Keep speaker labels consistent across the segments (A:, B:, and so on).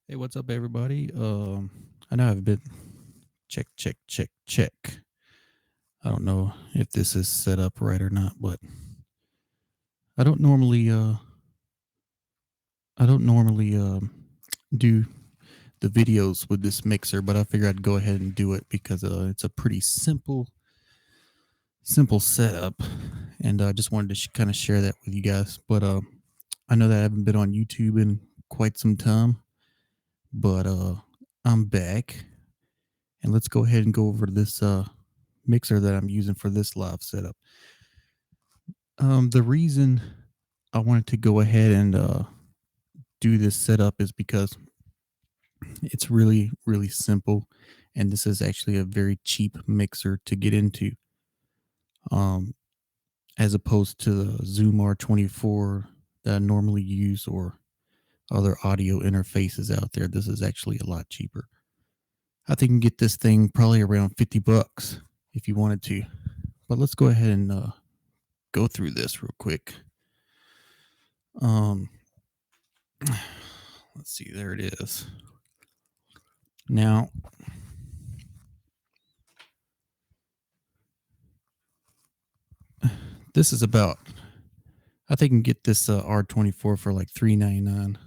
A: Hey, what's up, everybody? I know I've been check. I don't know if this is set up right or not, but I don't normally, uh, I don't normally do the videos with this mixer, but I figured I'd go ahead and do it because it's a pretty simple setup, and I just wanted to kind of share that with you guys. But I know that I haven't been on YouTube in quite some time, but I'm back, and let's go ahead and go over this mixer that I'm using for this live setup. The reason I wanted to go ahead and do this setup is because it's really simple, and this is actually a very cheap mixer to get into, um, as opposed to the Zoom R24 that I normally use or other audio interfaces out there. This is actually a lot cheaper. I think you can get this thing probably around $50 if you wanted to. But let's go ahead and go through this real quick. Um, let's see, there it is. Now, this is about, I think you can get this R24 for like $3.99,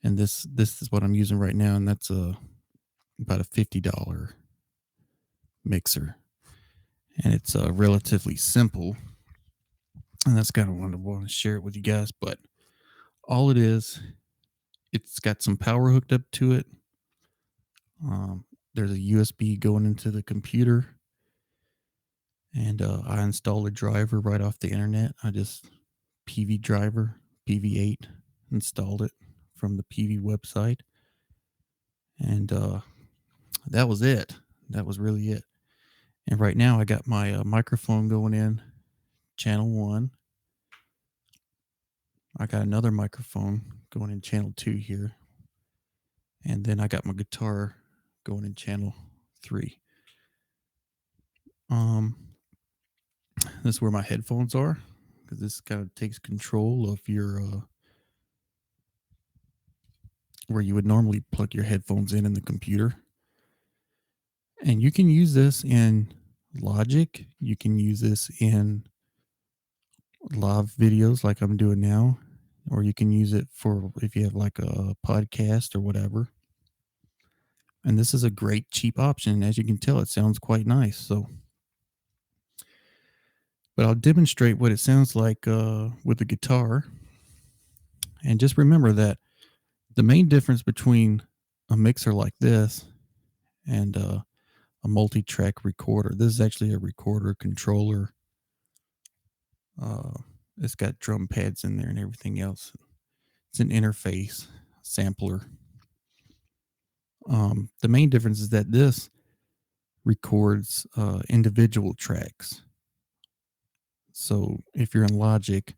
A: and this is what I'm using right now, and that's about a $50 mixer, and it's relatively simple, and that's kind of what I want to share it with you guys. But all it is, it's got some power hooked up to it. Um, there's a USB going into the computer, and I installed a driver right off the internet. I just PV driver PV8 installed it from the PV website, and that was it. That was really it. And right now I got my microphone going in channel 1. I got another microphone going in channel 2 here, and then I got my guitar going in channel 3. um this is where my headphones are, because this kind of takes control of your where you would normally plug your headphones in the computer. And you can use this in Logic. You can use this in live videos like I'm doing now, or you can use it for if you have like a podcast or whatever. And this is a great cheap option. As you can tell, it sounds quite nice. So, but I'll demonstrate what it sounds like with the guitar. And just remember that the main difference between a mixer like this and a multi-track recorder. This is actually a recorder controller. Uh, it's got drum pads in there and everything else. It's an interface sampler. The main difference is that this records individual tracks. So if you're in Logic,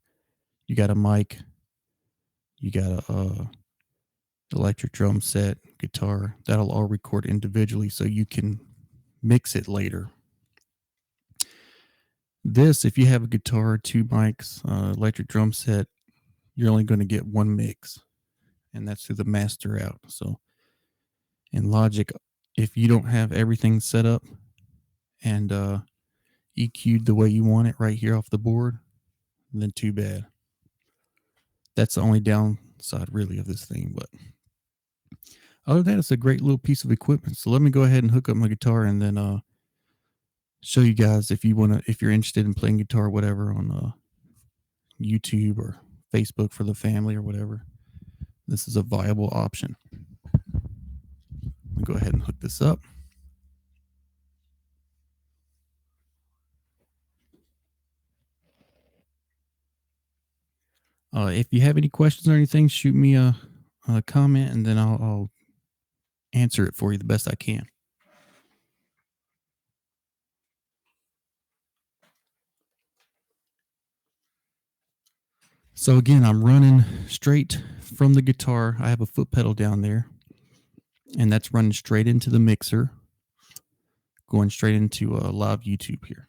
A: you got a mic, you got a electric drum set, guitar. That'll all record individually, so you can mix it later. This, if you have a guitar, 2 mics, electric drum set, you're only going to get one mix, and that's through the master out. So in Logic, if you don't have everything set up and EQ'd the way you want it right here off the board, then too bad. That's the only downside really of this thing. But other than that, it's a great little piece of equipment. So let me go ahead and hook up my guitar and then show you guys if you're interested in playing guitar or whatever on YouTube or Facebook for the family or whatever. This is a viable option. I'll go ahead and hook this up. If you have any questions or anything, shoot me a comment, and then I'll answer it for you the best I can. So again, I'm running straight from the guitar. I have a foot pedal down there, and that's running straight into the mixer, going straight into live YouTube here.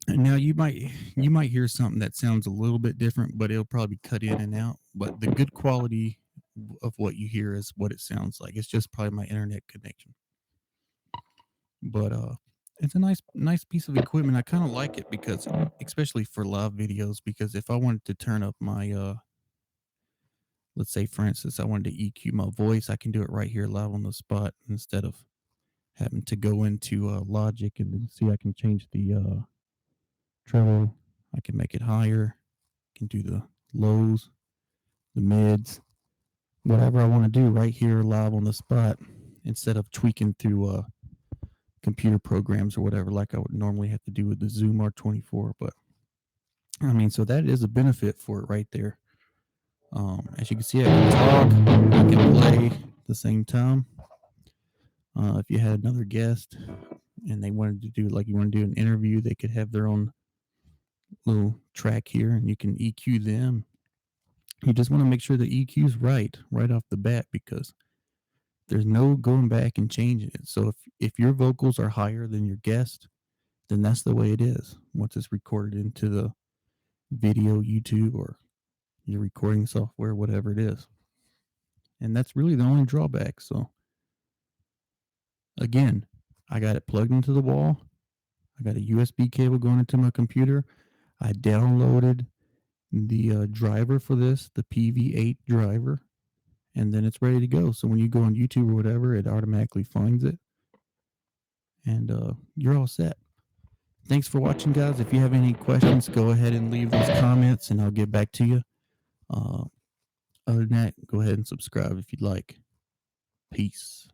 A: And now you might hear something that sounds a little bit different, but it'll probably cut in and out. But the good quality of what you hear is what it sounds like. It's just probably my internet connection. But it's a nice piece of equipment. I kind of like it because, especially for live videos, because if I wanted to turn up my let's say for instance I wanted to EQ my voice, I can do it right here live on the spot instead of having to go into Logic and then see I can change the treble. I can make it higher. I can do the lows, the mids, whatever I want to do right here live on the spot instead of tweaking through computer programs or whatever like I would normally have to do with the Zoom R24. But I mean, so that is a benefit for it right there. As you can see, I can talk, I can play at the same time. If you had another guest and they wanted to do, like you want to do an interview, they could have their own little track here and you can EQ them. You just want to make sure the EQ is right off the bat, because there's no going back and changing it. So if your vocals are higher than your guest, then that's the way it is once it's recorded into the video, YouTube, or your recording software, whatever it is. And that's really the only drawback. So again, I got it plugged into the wall. I got a USB cable going into my computer. I downloaded the driver for this, the PV8 driver, and then it's ready to go. So when you go on YouTube or whatever, it automatically finds it, and you're all set. Thanks for watching, guys. If you have any questions, go ahead and leave those comments, and I'll get back to you. Other than that, go ahead and subscribe if you'd like. Peace.